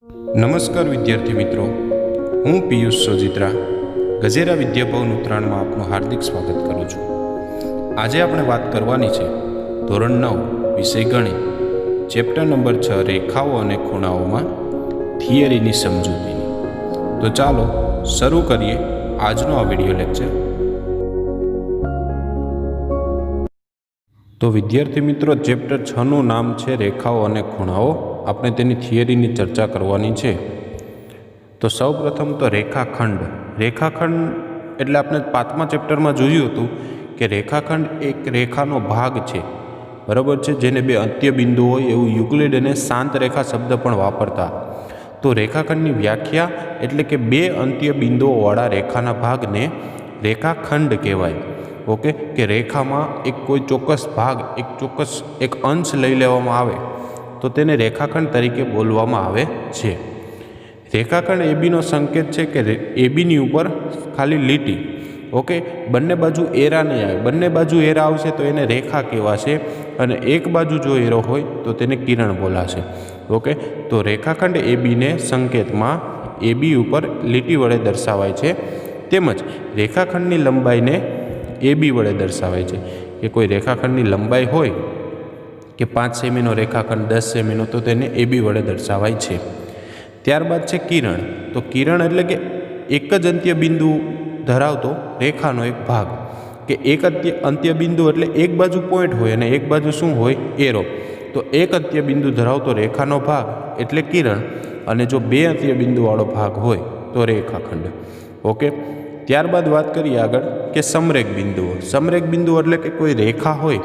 નમસ્કાર વિદ્યાર્થી મિત્રો, હું પિયુષ સોજિત્રા ગજેરા વિદ્યાભવન ઉત્તરાયણમાં આપનું હાર્દિક સ્વાગત કરું છું। આજે આપણે વાત કરવાની છે ધોરણ 9 વિષય ગણિત, ચેપ્ટર નંબર 6 રેખાઓ અને ખૂણાઓમાં થિયરીની સમજૂતીની। તો ચાલો શરૂ કરીએ આજનો આ વિડીયો લેક્ચર। તો વિદ્યાર્થી મિત્રો, ચેપ્ટર 6નું નામ છે રેખાઓ અને ખૂણાઓ। આપણે તેની થિયરીની ચર્ચા કરવાની છે। તો સૌપ્રથમ તો રેખાખંડ એટલે આપણે 5મા ચેપ્ટરમાં જોયું હતું કે રેખાખંડ એક રેખાનો ભાગ છે, બરાબર છે, જેને બે અંત્ય બિંદુ હોય એવું યુક્લિડ અને શાંત રેખા શબ્દ પણ વાપરતા। તો રેખાખંડની વ્યાખ્યા એટલે કે બે અંત્ય બિંદુઓવાળા રેખાના ભાગને રેખાખંડ કહેવાય। ઓકે, કે રેખામાં એક કોઈ ચોક્કસ ભાગ, એક અંશ લઈ લેવામાં આવે તો તેને રેખાખંડ તરીકે બોલવામાં આવે છે। રેખાખંડ એબીનો સંકેત છે કે એબીની ઉપર ખાલી લીટી, ઓકે, બંને બાજુ એરા નહીં આવે। બંને બાજુ એરા આવશે તો એને રેખા કહેવાશે, અને એક બાજુ જો એરો હોય તો તેને કિરણ બોલાશે। ઓકે, તો રેખાખંડ એબીને સંકેતમાં એબી ઉપર લીટી વડે દર્શાવાય છે, તેમજ રેખાખંડની લંબાઈને એબી વડે દર્શાવાય છે। કે કોઈ રેખાખંડની લંબાઈ હોય કે 5 સેમીનો રેખાખંડ 10 સેમીનો, તો તેને એબી વડે દર્શાવાય છે। ત્યારબાદ છે કિરણ। તો કિરણ એટલે કે એક જ અંત્ય બિંદુ ધરાવતો રેખાનો એક ભાગ, કે એક અંત્ય બિંદુ એટલે એક બાજુ પોઈન્ટ હોય અને એક બાજુ શું હોય, એરો। તો એક અંત્ય બિંદુ ધરાવતો રેખાનો ભાગ એટલે કિરણ, અને જો બે અંત્ય બિંદુવાળો ભાગ હોય તો રેખાખંડ। ઓકે, ત્યારબાદ વાત કરીએ આગળ કે સમરેખ બિંદુઓ। સમરેખ બિંદુ એટલે કે કોઈ રેખા હોય,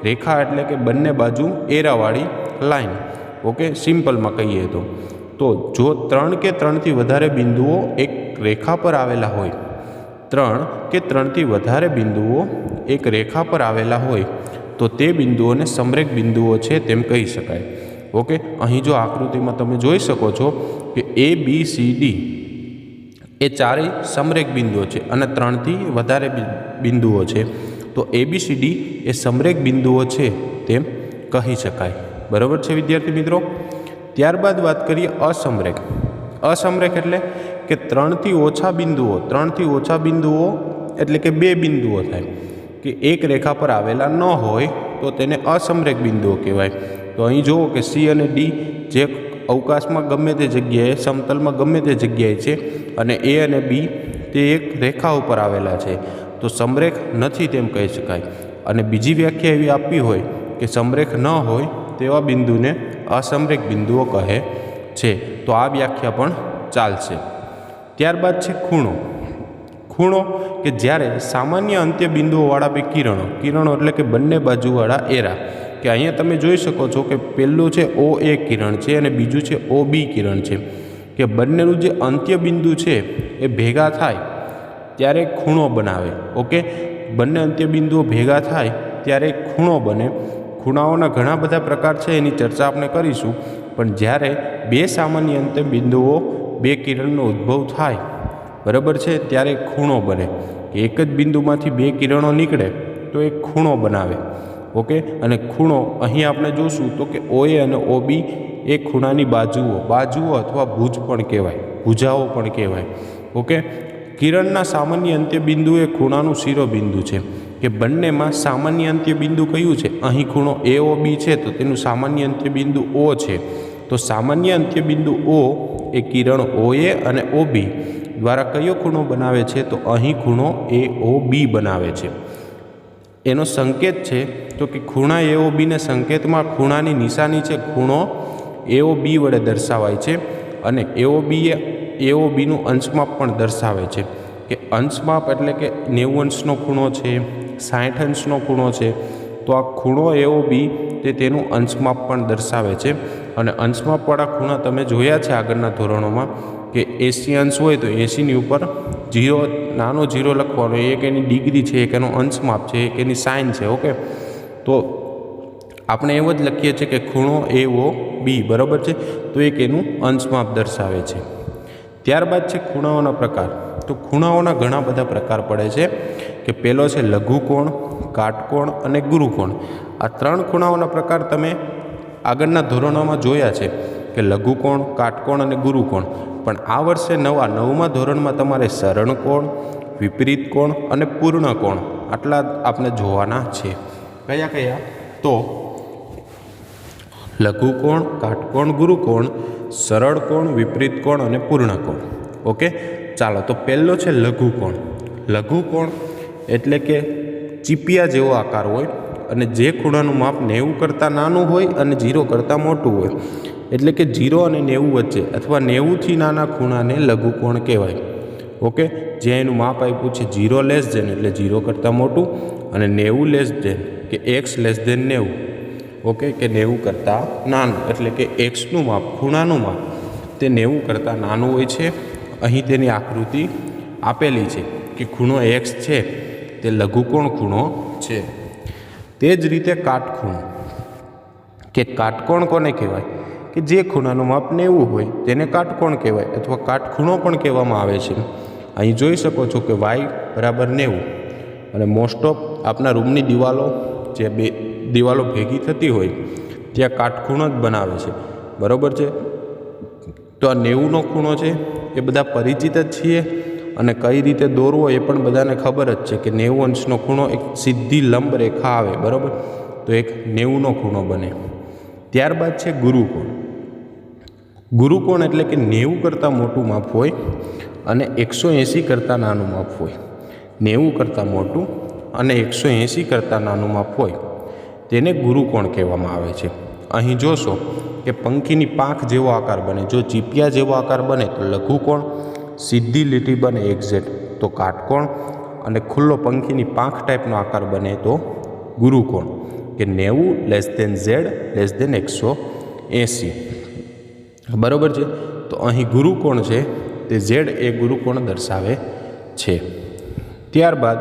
રેખા એટલે કે બંને બાજુ એરાવાળી લાઈન। ઓકે, સિમ્પલમાં કહીએ તો જો 3 કે 3થી વધારે બિંદુઓ એક રેખા પર આવેલા હોય, 3 કે 3થી વધારે બિંદુઓ એક રેખા પર આવેલા હોય તો તે બિંદુઓને સમરેખ બિંદુઓ છે તેમ કહી શકાય। ઓકે, અહીં જો આકૃતિમાં તમે જોઈ શકો છો કે ABCD એ ચારેય સમરેખ બિંદુઓ છે અને 3થી વધારે બિંદુઓ છે, તો ABCD એ સમરેખ બિંદુઓ છે તેમ કહી શકાય। બરાબર છે વિદ્યાર્થી મિત્રો। ત્યારબાદ વાત કરીએ અસમરેખ। અસમરેખ એટલે કે 3થી ઓછા બિંદુઓ એટલે કે બે બિંદુઓ થાય કે એક રેખા પર આવેલા ન હોય તો તેને અસમરેખ બિંદુઓ કહેવાય। તો અહીં જુઓ કે C અને D જે અવકાશમાં ગમે તે જગ્યાએ, સમતલમાં ગમે તે જગ્યાએ છે, અને A અને B તે એક રેખા ઉપર આવેલા છે, તો સમરેખ નથી તેમ કહી શકાય। અને બીજી વ્યાખ્યા એવી આપવી હોય કે સમરેખ ન હોય તેવા બિંદુને અસમરેખ બિંદુઓ કહે છે, તો આ વ્યાખ્યા પણ ચાલશે। ત્યારબાદ છે ખૂણો। ખૂણો કે જ્યારે સામાન્ય અંત્ય બિંદુઓવાળા બે કિરણો એટલે કે બંને બાજુવાળા એરા, કે અહીંયા તમે જોઈ શકો છો કે પહેલું છે OA કિરણ છે અને બીજું છે OB કિરણ છે, કે બંનેનું જે અંત્ય બિંદુ છે એ ભેગા થાય ત્યારે ખૂણો બનાવે। ઓકે, બંને અંત્ય બિંદુઓ ભેગા થાય ત્યારે ખૂણો બને। ખૂણાઓના ઘણા બધા પ્રકાર છે, એની ચર્ચા આપણે કરીશું, પણ જ્યારે બે સામાન્ય અંત્ય બિંદુઓ બે કિરણનો ઉદ્ભવ થાય, બરાબર છે, ત્યારે ખૂણો બને। એક જ બિંદુમાંથી બે કિરણો નીકળે તો એક ખૂણો બનાવે। ઓકે, અને ખૂણો અહીં આપણે જોશું તો કે OA અને OB એ ખૂણાની બાજુઓ અથવા ભુજ પણ કહેવાય, ભુજાઓ પણ કહેવાય। ઓકે, કિરણના સામાન્ય અંત્ય બિંદુ એ ખૂણાનું શિરોબિંદુ છે, કે બંનેમાં સામાન્ય અંત્ય બિંદુ કયું છે, અહીં ખૂણો AOB છે તો તેનું સામાન્ય અંત્ય બિંદુ O છે, તો સામાન્ય અંત્ય બિંદુ O એ કિરણ OA અને OB દ્વારા કયો ખૂણો બનાવે છે, તો અહીં ખૂણો AOB બનાવે છે। એનો સંકેત છે તો કે ખૂણા AOBને સંકેતમાં ખૂણાની નિશાની છે ખૂણો AOB વડે દર્શાવાય છે, અને AOB એ AOBનું અંશમાપ પણ દર્શાવે છે, કે અંશમાપ એટલે કે 90 અંશનો ખૂણો છે, 60 અંશનો ખૂણો છે, તો આ ખૂણો AOB તે તેનું અંશમાપ પણ દર્શાવે છે। અને અંશમાપવાળા ખૂણા તમે જોયા છે આગળના ધોરણોમાં કે 80 અંશ હોય તો 80ની ઉપર નાનો 0 લખવાનો, એક એની ડિગ્રી છે, એક એનો અંશમાપ છે, એક એની સાઇન છે। ઓકે, તો આપણે એવું જ લખીએ છીએ કે ખૂણો AOB, બરાબર છે, તો એક એનું અંશમાપ દર્શાવે છે। ત્યારબાદ છે ખૂણાઓના પ્રકાર। તો ખૂણાઓના ઘણા બધા પ્રકાર પડે છે, કે પહેલો છે લઘુકોણ, કાટકોણ અને ગુરુકોણ। આ 3 ખૂણાઓના પ્રકાર તમે આગળના ધોરણોમાં જોયા છે, કે લઘુકોણ, કાટકોણ અને ગુરુકોણ. પણ આ વર્ષે 9મા ધોરણમાં તમારે સરળ કોણ, વિપરીત કોણ અને પૂર્ણ કોણ આટલા આપણે જોવાના છે. કયા કયા? તો લઘુકોણ, કાટકોણ, ગુરુકોણ, સરળ કોણ, વિપરીત કોણ અને પૂર્ણ કોણ. ઓકે, ચાલો તો પહેલો છે લઘુકોણ. લઘુકોણ એટલે કે ચીપિયા જેવો આકાર હોય અને જે ખૂણાનું માપ 90 કરતાં નાનું હોય અને 0 કરતાં મોટું હોય. એટલે કે 0 અને 90 વચ્ચે અથવા 90થી નાના ખૂણાને લઘુકોણ કહેવાય. ઓકે, જ્યાં એનું માપ આપ્યું છે 0 લેસ ધેન એટલે 0 કરતાં મોટું અને 90 લેસ ધેન કે x લેસ ધેન 90. ઓકે, કે 90 કરતાં નાનું એટલે કે એક્સનું માપ, ખૂણાનું માપ તે 90 કરતાં નાનું હોય છે. અહીં તેની આકૃતિ આપેલી છે કે ખૂણો એક્સ છે તે લઘુકોણ ખૂણો છે. તે જ રીતે કાટખૂણો કે કાટકોણ કોને કહેવાય? કે જે ખૂણાનું માપ 90 હોય તેને કાટકોણ કહેવાય અથવા કાટખૂણો પણ કહેવામાં આવે છે. અહીં જોઈ શકો છો કે y બરાબર 90 અને મોસ્ટ ઓફ આપણા રૂમની દિવાલો જે બે દિવાલો ભેગી થતી હોય ત્યાં કાટખૂણો જ બનાવે છે. બરાબર છે. તો આ 90નો ખૂણો છે એ બધા પરિચિત જ છીએ અને કઈ રીતે દોરવો એ પણ બધાને ખબર જ છે કે 90 અંશનો ખૂણો એક સીધી લંબ રેખા આવે. બરાબર, તો એક 90નો ખૂણો બને. ત્યારબાદ છે ગુરુકોણ. ગુરુકોણ એટલે કે 90 કરતાં મોટું માપ હોય અને 180 કરતાં નાનું માપ હોય. 90 કરતાં મોટું અને 180 કરતાં નાનું માપ હોય તેને ગુરુકોણ કહેવામાં આવે છે. અહીં જોશો કે પંખીની પાંખ જેવો આકાર બને. જો ચીપિયા જેવો આકાર બને તો લઘુકોણ, સીધી લીટી બને એક્ઝેક્ટ તો કાટકોણ અને ખુલ્લો પંખીની પાંખ ટાઈપનો આકાર બને તો ગુરુકોણ કે 90 less than Z less than 180. બરાબર છે. તો અહીં ગુરુકોણ છે તે ઝેડ એ ગુરુકોણ દર્શાવે છે. ત્યારબાદ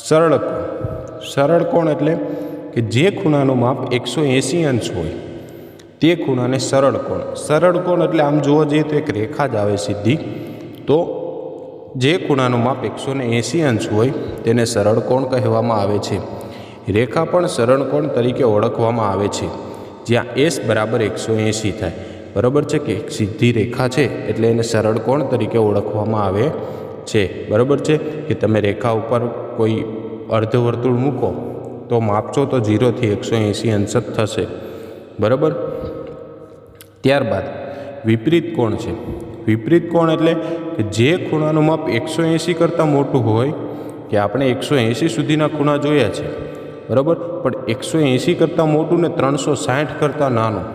સરળ કોણ. સરળ કોણ એટલે કે જે ખૂણાનું માપ 180 અંશ હોય તે ખૂણાને સરળ કોણ. સરળ કોણ એટલે આમ જોવા જઈએ તો એક રેખા જ આવે સીધી. તો જે ખૂણાનું માપ 180 અંશ હોય તેને સરળ કોણ કહેવામાં આવે છે. રેખા પણ સરળ કોણ તરીકે ઓળખવામાં આવે છે જ્યાં s બરાબર 180 થાય. બરાબર છે કે એક સીધી રેખા છે એટલે એને સરળ કોણ તરીકે ઓળખવામાં આવે છે. બરાબર છે કે તમે રેખા ઉપર કોઈ અર્ધવર્તુળ મૂકો તો માપશો તો 0 થી 180 અંશ જ થશે. બરાબર. ત્યારબાદ વિપરીત કોણ છે. વિપરીત કોણ એટલે કે જે ખૂણાનું માપ 180 કરતાં મોટું હોય કે આપણે 180 સુધીના ખૂણા જોયા છે. બરાબર, પણ 180 કરતાં મોટું ને 360 કરતાં નાનું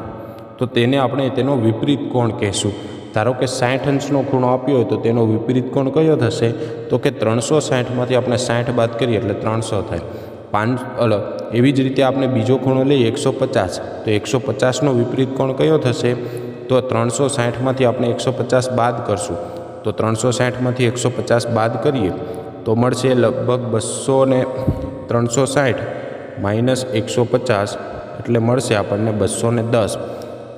તો તેને આપણે તેનો વિપરીત કોણ કહેશું. ધારો કે 60 અંશનો ખૂણો આપ્યો હોય તો તેનો વિપરીત કોણ કયો થશે? તો કે 360માંથી આપણે 60 બાદ કરીએ એટલે 300 થાય. 5 એવી જ રીતે આપણે બીજો ખૂણો લઈએ 150 તો 150નો વિપરીત કોણ કયો થશે? તો 360માંથી આપણે 150 બાદ કરશું તો 360માંથી 150 બાદ કરીએ તો મળશે લગભગ 200 ને 360 માઇનસ 150 એટલે મળશે આપણને 210.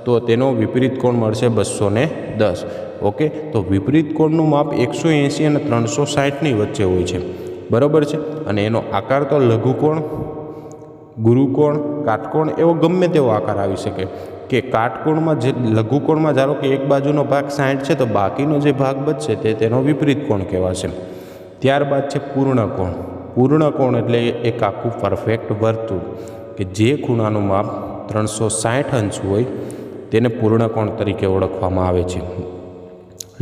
તો તેનો વિપરીત કોણ મળશે 210. ઓકે, તો વિપરીત કોણનું માપ 180 અને 360ની વચ્ચે હોય છે. બરાબર છે. અને એનો આકાર તો લઘુકોણ, ગુરુકોણ, કાટકોણ એવો ગમે તેવો આકાર આવી શકે. કે કાટકોણમાં જે લઘુકોણમાં ધારો કે એક બાજુનો ભાગ 60 છે તો બાકીનો જે ભાગ બચશે તે તેનો વિપરીત કોણ કહેવાશે. ત્યારબાદ છે પૂર્ણ કોણ. પૂર્ણ કોણ એટલે એક આખું પરફેક્ટ વર્તુળ કે જે ખૂણાનું માપ 360 અંશ હોય તેને પૂર્ણ કોણ તરીકે ઓળખવામાં આવે છે.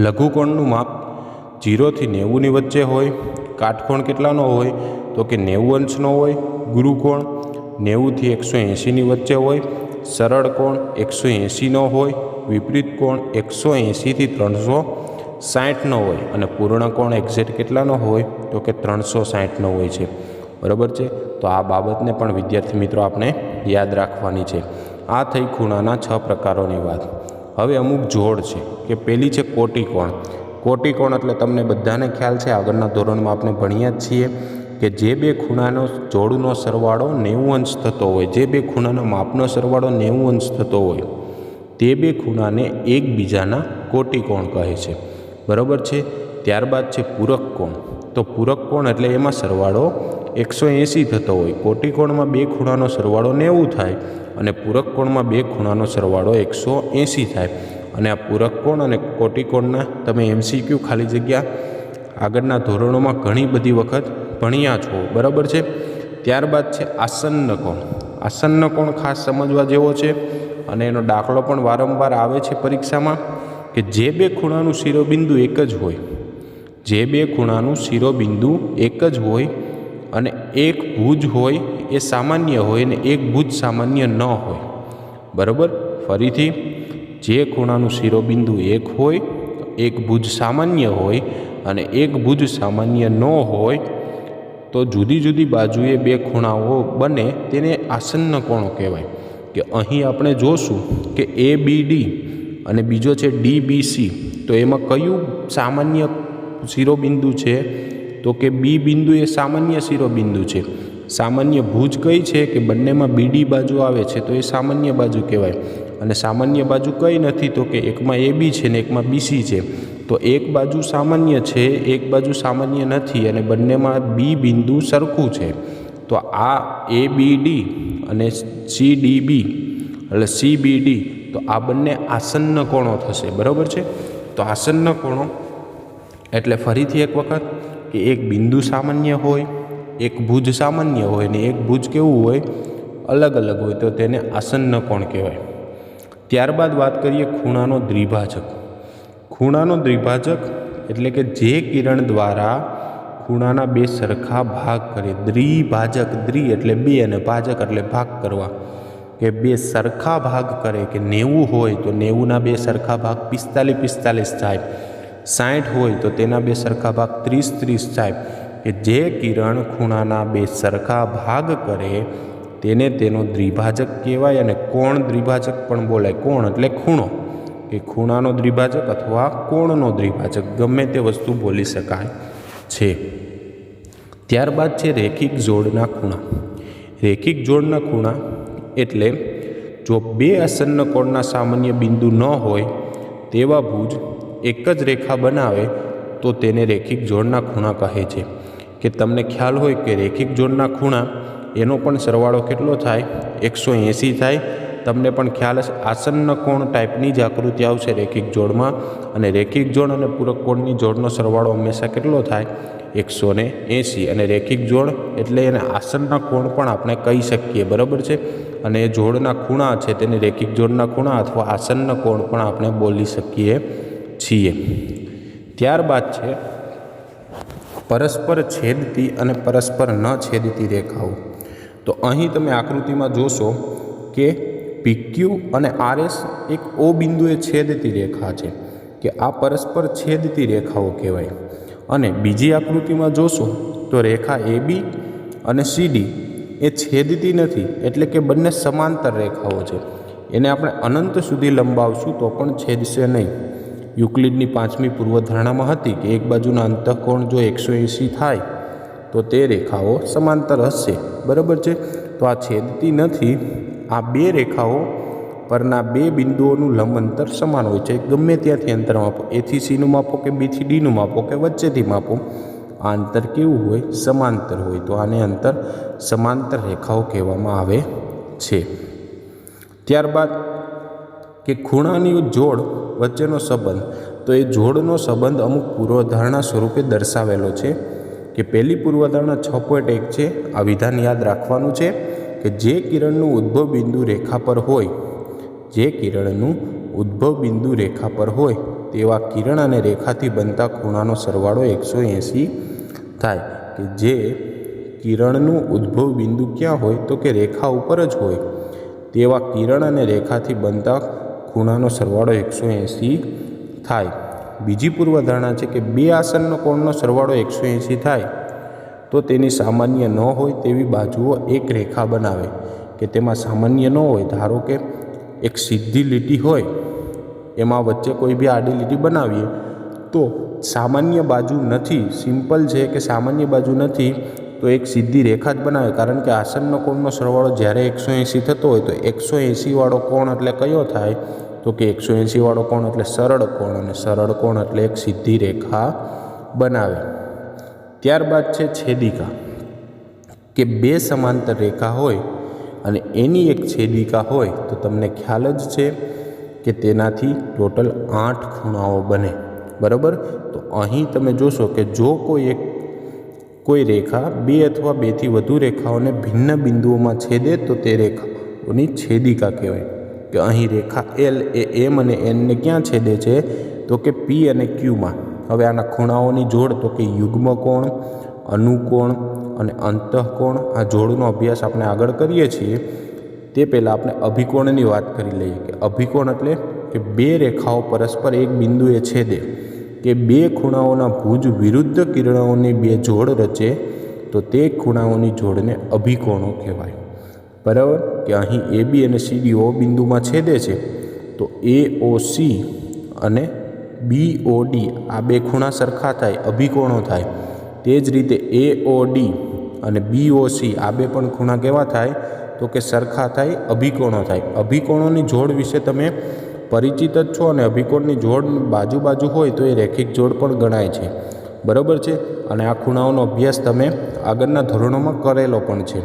લઘુકોણનું માપ 0 થી 90ની વચ્ચે હોય. કાટકોણ કેટલાનો હોય? તો કે 90 અંશનો હોય. ગુરુકોણ 90 થી 180ની વચ્ચે હોય. સરળ કોણ 180નો હોય. વિપરીત કોણ 180 થી 360નો હોય અને પૂર્ણ કોણ એક્ઝેક્ટ કેટલાનો હોય? તો કે 360નો હોય છે. બરાબર છે. તો આ બાબતને પણ વિદ્યાર્થી મિત્રો આપણે યાદ રાખવાની છે. આ થઈ ખૂણાના 6 પ્રકારોની વાત. હવે અમુક જોડ છે કે પહેલી છે કોટિકોણ. કોટિકોણ એટલે તમને બધાને ખ્યાલ છે, આગળના ધોરણમાં આપણે ભણ્યા જ છીએ કે જે બે ખૂણાનો જોડનો સરવાળો 90 અંશ થતો હોય, જે બે ખૂણાના માપનો સરવાળો 90 અંશ થતો હોય તે બે ખૂણાને એકબીજાના કોટિકોણ કહે છે. બરાબર છે. ત્યારબાદ છે પૂરક કોણ. તો પૂરક કોણ એટલે એમાં સરવાળો 180 થતો હોય. કોટિકોણમાં બે ખૂણાનો સરવાળો 90 થાય અને પૂરક કોણમાં બે ખૂણાનો સરવાળો 180 થાય। અને આ પૂરક કોણ અને કોટિકોણના તમે MCQ ખાલી જગ્યા આગળના ધોરણોમાં ઘણી બધી વખત ભણ્યા છો, બરાબર છે। ત્યારબાદ છે આસન્ન કોણ। આસન્ન કોણ ખાસ સમજવા જેવો છે અને એનો દાખલો પણ વારંવાર આવે છે પરીક્ષામાં કે જે બે ખૂણાનું શિરોબિંદુ એક જ હોય, જે બે ખૂણાનું શિરોબિંદુ એક જ હોય અને એક ભુજ હોય એ સામાન્ય હોય અને એક ભુજ સામાન્ય ન હોય, બરાબર। ફરીથી, જે ખૂણાનું શિરોબિંદુ એક હોય, એક ભુજ સામાન્ય હોય અને એક ભુજ સામાન્ય ન હોય તો જુદી જુદી બાજુએ બે ખૂણાઓ બને તેને આસન્ન કોણો કહેવાય। કે અહીં આપણે જોશું કે ABD અને બીજો છે DBC, તો એમાં કયું સામાન્ય શિરોબિંદુ છે? તો કે B બિંદુ એ સામાન્ય શિરોબિંદુ છે। સામાન્ય ભુજ કઈ છે? કે બંનેમાં BD બાજુ આવે છે તો એ સામાન્ય બાજુ કહેવાય। અને સામાન્ય બાજુ કઈ નથી? તો કે એકમાં AB છે ને એકમાં BC છે, તો એક બાજુ સામાન્ય છે, એક બાજુ સામાન્ય નથી અને બંનેમાં B બિંદુ સરખું છે, તો આ ABD અને CDB એટલે CBD, તો આ બંને આસન્ન કોણો થશે, બરાબર છે। તો આસન્ન કોણો એટલે ફરીથી એક વખત કે એક બિંદુ સામાન્ય હોય, એક ભુજ સામાન્ય હોય ને એક ભુજ કેવું હોય? અલગ અલગ હોય, તો તેને આસન્ન કોણ કહેવાય। ત્યારબાદ વાત કરીએ ખૂણાનો દ્વિભાજક। ખૂણાનો દ્વિભાજક એટલે કે જે કિરણ દ્વારા ખૂણાના બે સરખા ભાગ કરે। દ્વિભાજક, દ્વિ એટલે બે અને ભાજક એટલે ભાગ કરવા, કે બે સરખા ભાગ કરે કે 90 હોય તો 90ના બે સરખા ભાગ 45 થાય, 60 હોય તો તેના બે સરખા ભાગ 30 થાય। કે જે કિરણ ખૂણાના બે સરખા ભાગ કરે તેને તેનો દ્વિભાજક કહેવાય અને કોણ દ્વિભાજક પણ બોલાય। કોણ એટલે ખૂણો, કે ખૂણાનો દ્વિભાજક અથવા કોણનો દ્વિભાજક, ગમે તે વસ્તુ બોલી શકાય છે। ત્યારબાદ છે રેખિક જોડના ખૂણા। રેખિક જોડના ખૂણા એટલે જો બે આસન્ન કોણના સામાન્ય બિંદુ ન હોય તેવા ભુજ એક જ રેખા બનાવે તો તેને રેખિક જોડના ખૂણા કહે છે। કે તમને ખ્યાલ હોય કે રેખિક જોડના ખૂણા એનો પણ સરવાળો કેટલો થાય? 180 થાય। તમને પણ ખ્યાલ હશે આસન્ન કોણ ટાઈપની જ આકૃતિ આવશે રેખિક જોડમાં, અને રેખિક જોડ અને પૂરક કોણની જોડનો સરવાળો હંમેશા કેટલો થાય? 180। અને રેખિક જોડ એટલે એને આસન્ન કોણ પણ આપણે કહી શકીએ, બરાબર છે। અને એ જોડના ખૂણા છે તેને રેખિક જોડના ખૂણા અથવા આસન્ન કોણ પણ આપણે બોલી શકીએ છીએ। ત્યારબાદ છે પરસ્પર છેદતી અને પરસ્પર ન છેદતી રેખાઓ। તો અહીં તમે આકૃતિમાં જોશો કે PQ અને RS એક O બિંદુએ છેદતી રેખા છે, કે આ પરસ્પર છેદતી રેખાઓ કહેવાય। અને બીજી આકૃતિમાં જોશો તો રેખા AB અને CD એ છેદતી નથી, એટલે કે બંને સમાંતર રેખાઓ છે। એને આપણે અનંત સુધી લંબાવશું તો પણ છેદશે નહીં। યુક્લિડની 5મી પૂર્વધારણામાં હતી કે એક બાજુના અંતઃકોણ જો 180 થાય તો તે રેખાઓ સમાંતર હશે, બરાબર છે। તો આ છેદતી નથી। આ બે રેખાઓ પરના બે બિંદુઓનું લંબ અંતર સમાન હોય છે। ગમે ત્યાંથી અંતર માપો, A થી C નું માપો કે B થી D નું માપો કે વચ્ચેથી માપો, આ અંતર કેવું હોય? સમાંતર હોય। તો આને અંતર સમાંતર રેખાઓ કહેવામાં આવે છે। ત્યારબાદ કે ખૂણાની જોડ વચ્ચેનો સંબંધ, તો એ જોડનો સંબંધ અમુક પૂર્વધારણા સ્વરૂપે દર્શાવેલો છે। કે પહેલી પૂર્વધારણા 6.1 છે। આ વિધાન યાદ રાખવાનું છે કે જે કિરણનું ઉદ્ભવ બિંદુ રેખા પર હોય, જે કિરણનું ઉદ્ભવ બિંદુ રેખા પર હોય તેવા કિરણ અને રેખાથી બનતા ખૂણાનો સરવાળો 180 થાય। કે જે કિરણનું ઉદ્ભવ બિંદુ ક્યાં હોય? તો કે રેખા ઉપર જ હોય તેવા કિરણ અને રેખાથી બનતા ખૂણાનો સરવાળો 180 થાય। બીજી પૂર્વધારણા છે કે બે આસન્ન કોણનો સરવાળો 180 થાય તો તેની સામાન્ય ન હોય તેવી બાજુઓ એક રેખા બનાવે। કે તેમાં સામાન્ય ન હોય, ધારો કે એક સીધી લીટી હોય એમાં વચ્ચે કોઈ બી આડી લીટી બનાવીએ તો સામાન્ય બાજુ નથી, સિમ્પલ છે કે સામાન્ય બાજુ નથી તો એક સીધી રેખા જ બનાવે। કારણ કે આસન્ન કોણનો સરવાળો જ્યારે 180 થતો હોય તો 180 વાળો કોણ એટલે કયો થાય? તો કે 180 વાળો કોણ એટલે સરળ કોણ, અને સરળ કોણ એટલે એક સીધી રેખા બનાવે। ત્યારબાદ છે છેદિકા। કે બે સમાંતર રેખા હોય અને એની એક છેદિકા હોય તો તમને ખ્યાલ જ છે કે તેનાથી ટોટલ 8 ખૂણાઓ બને, બરાબર। તો અહીં તમે જોશો કે જો કોઈ રેખા 2 અથવા 2 થી વધુ રેખાઓને ભિન્ન બિંદુઓમાં છેદે તો તે રેખાઓની છેદિકા કહેવાય। કે અહીં રેખા એલ એ એમ અને એનને ક્યાં છેદે છે તો કે પી અને ક્યુમાં। હવે આના ખૂણાઓની જોડ તો કે યુગ્મકોણ, અનુકોણ અને અંતઃકોણ, આ જોડનો અભ્યાસ આપણે આગળ કરીએ છીએ તે પહેલાં આપણે અભિકોણની વાત કરી લઈએ। કે અભિકોણ એટલે કે 2 રેખાઓ પરસ્પર એક બિંદુએ છેદે કે 2 ખૂણાઓના ભુજ વિરુદ્ધ કિરણોની 2 જોડ રચે તો તે ખૂણાઓની જોડને અભિકોણો કહેવાય, બરાબર। કે અહીં એ બી અને સીડી ઓ બિંદુમાં છેદે છે તો AOC અને BOD આ 2 ખૂણા સરખા થાય, અભિકોણો થાય। તે જ રીતે AOD અને BOC આ 2 પણ ખૂણા કેવા થાય તો કે સરખા થાય, અભિકોણો થાય। અભિકોણોની જોડ વિશે તમે પરિચિત જ છો અને અભિકોણની જોડ બાજુ હોય તો એ રેખિક જોડ પણ ગણાય છે, બરાબર છે। અને આ ખૂણાઓનો અભ્યાસ તમે આગળના ધોરણોમાં કરેલો પણ છે,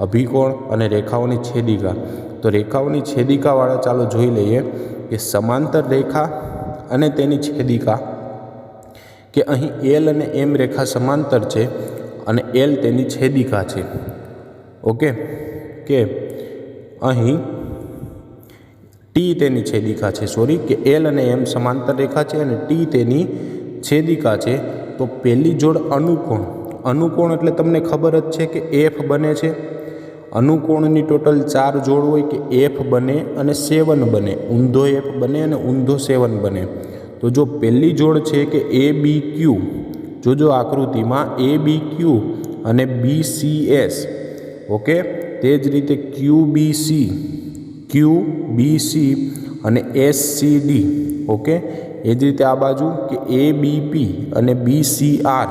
અભિકોણ અને રેખાઓની છેદિકા। તો રેખાઓની છેદિકાવાળા ચાલો જોઈ લઈએ કે સમાંતર રેખા અને તેની છેદિકા। કે અહીં એલ અને એમ રેખા સમાંતર છે અને એલ તેની છેદિકા છે, ઓકે। કે અહીં ટી તેની છેદિકા છે, કે એલ અને એમ સમાંતર રેખા છે અને ટી તેની છેદિકા છે। તો પહેલી જોડ અનુકોણ, અનુકોણ એટલે તમને ખબર જ છે કે એફ બને છે। અનુકોણની ટોટલ 4 જોડ હોય કે એફ બને અને 7 બને, ઊંધો એફ બને અને ઊંધો 7 બને। તો જો પહેલી જોડ છે કે ABQ, જો આકૃતિમાં ABQ અને BCS, ઓકે। તે જ રીતે QBC અને SCD, ઓકે। એ જ રીતે આ બાજુ કે ABP અને BCR,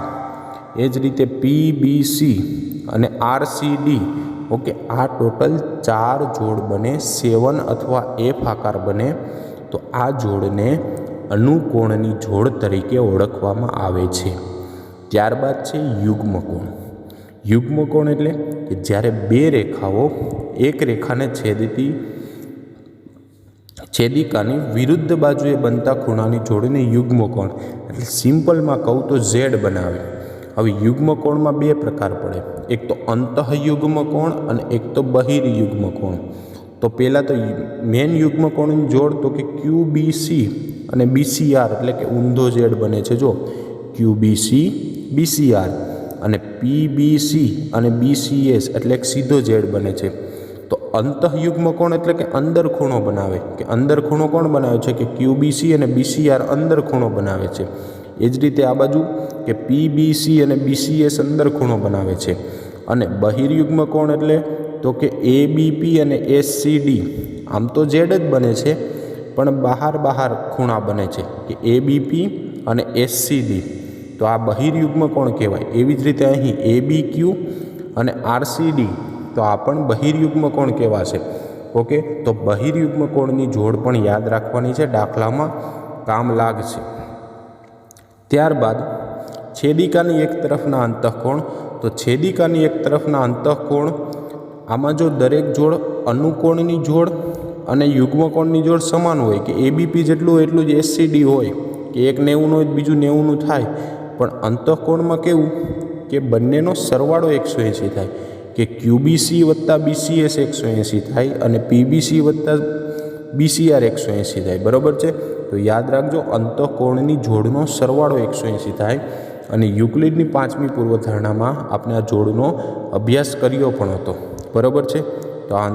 એ જ રીતે PBC અને RCD, ઓકે। આ ટોટલ 4 જોડ બને, 7 અથવા F આકાર બને તો આ જોડને અનુકોણની જોડ તરીકે ઓળખવામાં આવે છે। ત્યારબાદ છે યુગ્મકોણ। યુગ્મકોણ એટલે કે જ્યારે 2 રેખાઓ એક રેખાને છેદિકાની વિરુદ્ધ બાજુએ બનતા ખૂણાની જોડને યુગ્મકોણ એટલે સિમ્પલમાં કહું તો ઝેડ બનાવે। હવે યુગ્મકોણમાં 2 પ્રકાર પડે, એક તો અંતઃયુગ્મકોણ અને એક તો બહિર્યુગ્મકોણ। તો પહેલાં તો મેન યુગ્મકોણની જોડ તો કે QBC અને BCR એટલે કે ઊંધો ઝેડ બને છે, જો QBC BCR અને PBC અને BCS એટલે એક સીધો ઝેડ બને છે। તો અંતઃયુગ્મકોણ એટલે કે અંદર ખૂણો બનાવે, કે અંદર ખૂણો કોણ બનાવે છે કે QBC અને BCR અંદર ખૂણો બનાવે છે। એ જ રીતે આ બાજુ કે PBC અને BCS અંદર ખૂણો બનાવે છે। અને બહિર્યુગ્મકોણ એટલે તો કે ABP અને SCD આમ તો ઝેડ જ બને છે પણ બહાર ખૂણા બને છે કે ABP અને SCD, તો આ બહિર્યુગ્મકોણ કહેવાય। એવી જ રીતે અહીં ABQ અને RCD તો આ પણ બહિર્યુગ્મકોણ કહેવાશે, ઓકે। તો બહિર્યુગ્મકોણની જોડ પણ યાદ રાખવાની છે, દાખલામાં કામ લાગશે। ત્યારબાદ છેદિકાની એક તરફના અંતઃકોણ। તો છેદિકાની એક તરફના અંતઃકોણ આમાં જો દરેક જોડ અનુકોણની જોડ અને યુગ્મકોણની જોડ સમાન હોય કે ABP જેટલું હોય એટલું જ SCD હોય કે એક 90 હોય બીજું 90 થાય, પણ અંતઃકોણમાં કેવું કે બંનેનો સરવાળો 180 થાય કે QBC વત્તા BCS 180 થાય અને PBC વત્તા BCR 180 થાય, બરાબર છે। તો યાદ રાખજો અંતઃકોણની જોડનો સરવાળો 180 થાય અને યુક્લિડની 5મી પૂર્વધારણામાં આપણે આ જોડનો અભ્યાસ કર્યો પણ હતો, બરાબર છે। તો આ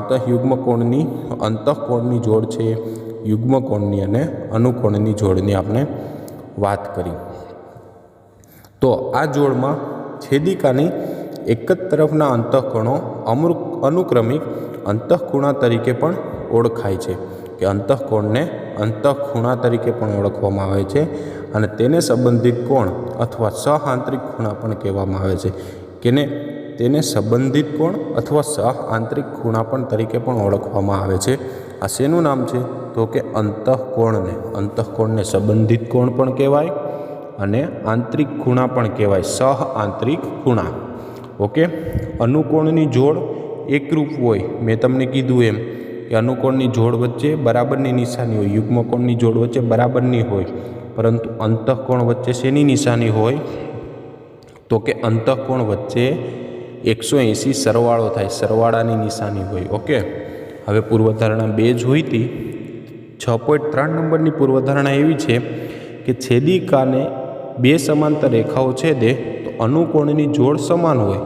અંતઃકોણની જોડ છે, યુગ્મકોણની અને અનુકોણની જોડની આપણે વાત કરી। તો આ જોડમાં છેદિકાની એક જ તરફના અંતઃકોણો અનુક્રમિક અંતઃખૂણા તરીકે પણ ઓળખાય છે, કે અંતઃકોણને અંતઃખૂણા તરીકે પણ ઓળખવામાં આવે છે અને તેને સંબંધિત કોણ અથવા સહઆંતરિક ખૂણા પણ કહેવામાં આવે છે, તેને સંબંધિત કોણ અથવા સહઆંતરિક ખૂણા પણ તરીકે પણ ઓળખવામાં આવે છે। આ શેનું નામ છે તો કે અંતઃકોણને સંબંધિત કોણ પણ કહેવાય અને આંતરિક ખૂણા પણ કહેવાય, સહઆંતરિક ખૂણા, ઓકે। અનુકોણની જોડ એકરૂપ હોય, મેં તમને કીધું એમ કે અનુકોણની જોડ વચ્ચે બરાબરની નિશાની હોય, યુગ્મકોણની જોડ વચ્ચે બરાબરની હોય, પરંતુ અંતઃકોણ વચ્ચે શેની નિશાની હોય? તો કે અંતઃકોણ વચ્ચે 180 સરવાળો થાય, સરવાળાની નિશાની હોય. ઓકે, હવે પૂર્વધારણા 2 જોઈ હતી. 6.3 નંબરની પૂર્વધારણા એવી છે કે છેદિકાને 2 સમાંતર રેખાઓ છેદે તો અનુકોણની જોડ સમાન હોય.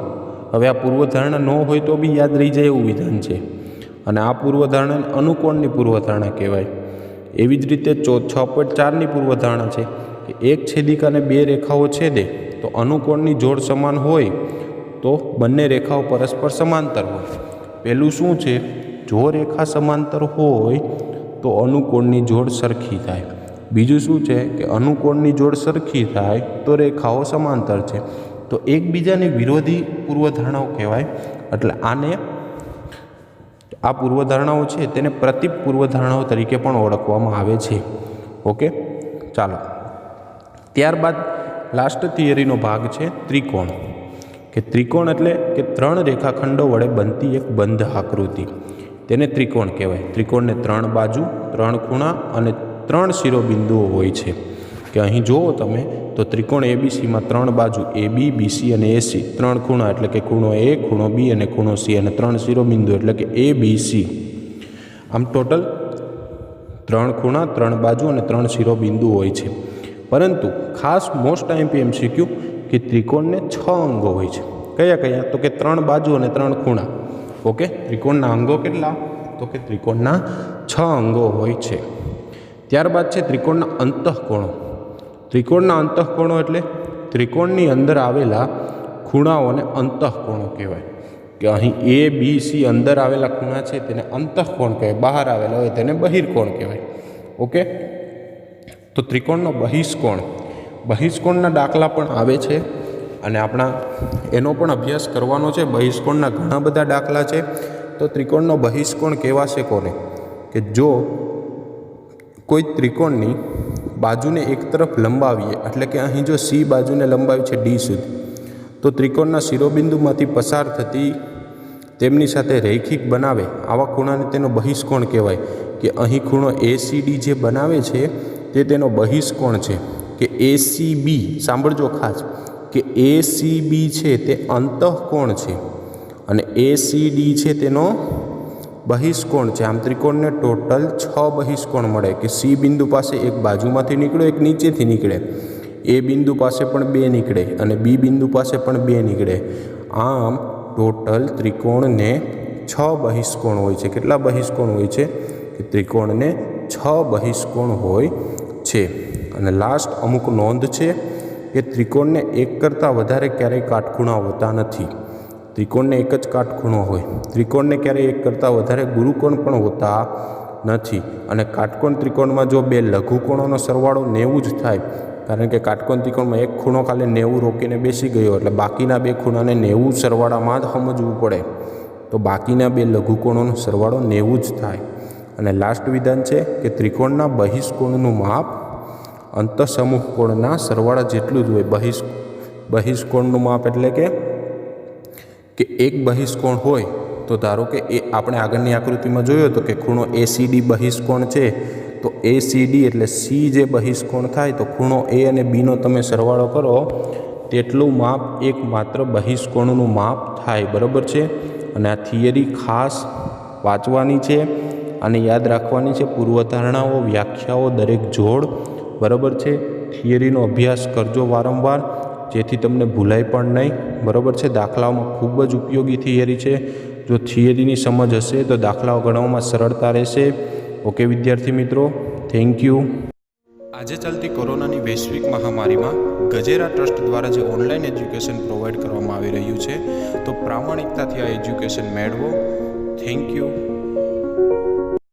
હવે આ પૂર્વધારણા ન હોય તો બી યાદ રહી જાય એવું વિધાન છે, અને આ પૂર્વધારણાને અનુકોણની પૂર્વધારણા કહેવાય. એવી જ રીતે 6.4ની પૂર્વધારણા છે કે એક છેદિકાને 2 રેખાઓ છેદે તો અનુકોણની જોડ સમાન હોય તો બંને રેખાઓ પરસ્પર સમાંતર હોય. પહેલું શું છે? જો રેખા સમાંતર હોય તો અનુકોણની જોડ સરખી થાય. બીજું શું છે કે અનુકોણની જોડ સરખી થાય તો રેખાઓ સમાંતર છે. તો એકબીજાની વિરોધી પૂર્વધારણાઓ કહેવાય. એટલે આ પૂર્વધારણાઓ છે તેને પ્રતીપ પૂર્વધારણાઓ તરીકે પણ ઓળખવામાં આવે છે. ઓકે, ચાલો ત્યારબાદ લાસ્ટ થિયરીનો ભાગ છે ત્રિકોણ. કે ત્રિકોણ એટલે કે 3 રેખાખંડો વડે બનતી એક બંધ આકૃતિ, તેને ત્રિકોણ કહેવાય. ત્રિકોણને 3 બાજુ, 3 ખૂણા અને 3 શિરોબિંદુઓ હોય છે. કે અહીં જુઓ તમે તો ત્રિકોણ એબીસીમાં 3 બાજુ AB, BC અને AC, 3 ખૂણા એટલે કે ખૂણો A, ખૂણો B અને ખૂણો C, અને 3 શિરોબિંદુ એટલે કે ABC. આમ ટોટલ 3 ખૂણા, 3 બાજુ અને 3 શિરોબિંદુ હોય છે. પરંતુ ખાસ મોસ્ટ MCQ કે ત્રિકોણને 6 અંગો હોય છે. કયા કયા? તો કે 3 બાજુ અને 3 ખૂણા. ઓકે, ત્રિકોણના અંગો કેટલા? તો કે ત્રિકોણના 6 અંગો હોય છે. ત્યારબાદ છે ત્રિકોણના અંતઃકોણો. ત્રિકોણના અંતઃકોણો એટલે ત્રિકોણની અંદર આવેલા ખૂણાઓને અંતઃકોણો કહેવાય. કે અહીં ABC અંદર આવેલા ખૂણા છે તેને અંતઃકોણ કહેવાય, બહાર આવેલા હોય તેને બહિર્કોણ કહેવાય. ઓકે, તો ત્રિકોણનો બહિષ્કોણ, બહિષ્કોણના દાખલા પણ આવે છે અને એનો પણ અભ્યાસ કરવાનો છે. બહિષ્કોણના ઘણા બધા દાખલા છે. તો ત્રિકોણનો બહિષ્કોણ કહેવાશે કોને? કે જો કોઈ ત્રિકોણની બાજુને એક તરફ લંબાવીએ, એટલે કે અહીં જો C બાજુને લંબાવી છે D સુધી, તો ત્રિકોણના શિરોબિંદુમાંથી પસાર થતી તેમની સાથે રૈખિક બનાવે આવા ખૂણાને તેનો બહિષ્કોણ કહેવાય. કે અહીં ખૂણો ACD જે બનાવે છે તે તેનો બહિષ્કોણ છે. કે ACB, સાંભળજો ખાસ, કે ACB છે તે અંતઃકોણ છે અને ACD છે તેનો બહિષ્કોણ છે. આમ ત્રિકોણને ટોટલ 6 બહિષ્કોણ મળે. કે C બિંદુ પાસે એક બાજુમાંથી નીકળે, એક નીચેથી નીકળે, A બિંદુ પાસે પણ 2 નીકળે અને B બિંદુ પાસે પણ 2 નીકળે. આમ ટોટલ ત્રિકોણને 6 બહિષ્કોણ હોય છે. કેટલા બહિષ્કોણ હોય છે? કે ત્રિકોણને 6 બહિષ્કોણ હોય છે. અને લાસ્ટ અમુક નોંધ છે કે ત્રિકોણને એક કરતાં વધારે ક્યારેય કાટખૂણા હોતા નથી. ત્રિકોણને એક જ કાટખૂણો હોય. ત્રિકોણને ક્યારેય એક કરતાં વધારે ગુરુકોણ પણ હોતા નથી. અને કાટકોણ ત્રિકોણમાં જો 2 લઘુકોણોનો સરવાળો 90 જ થાય, કારણ કે કાટકોણ ત્રિકોણમાં એક ખૂણો ખાલી 90 રોકીને બેસી ગયો એટલે બાકીના 2 ખૂણાને 90 સરવાળામાં જ સમજવું પડે. તો બાકીના 2 લઘુકોણોનો સરવાળો 90 જ થાય. અને લાસ્ટ વિધાન છે કે ત્રિકોણના બહિષ્કોણનું માપ અંતઃસમૂહ કોણના સરવાળા જેટલું જ હોય. બહિષ્કોણનું માપ એટલે કે એક બહિષ્કોણ હોય તો ધારો કે આપણે આગળની આકૃતિમાં જોયો હતો કે ખૂણો ACD બહિષ્કોણ છે, તો ACD એટલે C જે બહિષ્કોણ થાય તો ખૂણો A અને Bનો તમે સરવાળો કરો તેટલું માપ એક માત્ર બહિષ્કોણનું માપ થાય. બરાબર છે? અને આ થિયરી ખાસ વાંચવાની છે અને યાદ રાખવાની છે. પૂર્વધારણાઓ, વ્યાખ્યાઓ, દરેક જોડ. બરાબર છે? થિયરીનો અભ્યાસ કરજો વારંવાર, જેથી તમને ભૂલાય પણ નહીં. બરાબર છે? દાખલાઓમાં ખૂબ જ ઉપયોગી થિયરી છે. જો થિયરીની સમજ હશે તો દાખલાઓ ગણવામાં સરળતા રહેશે. ઓકે વિદ્યાર્થી મિત્રો, થેન્ક યુ. આજે ચાલતી કોરોનાની વૈશ્વિક મહામારીમાં ગજેરા ટ્રસ્ટ દ્વારા જે ઓનલાઈન એજ્યુકેશન પ્રોવાઈડ કરવામાં આવી રહ્યું છે, તો પ્રામાણિકતાથી આ એજ્યુકેશન મેળવો. Thank you.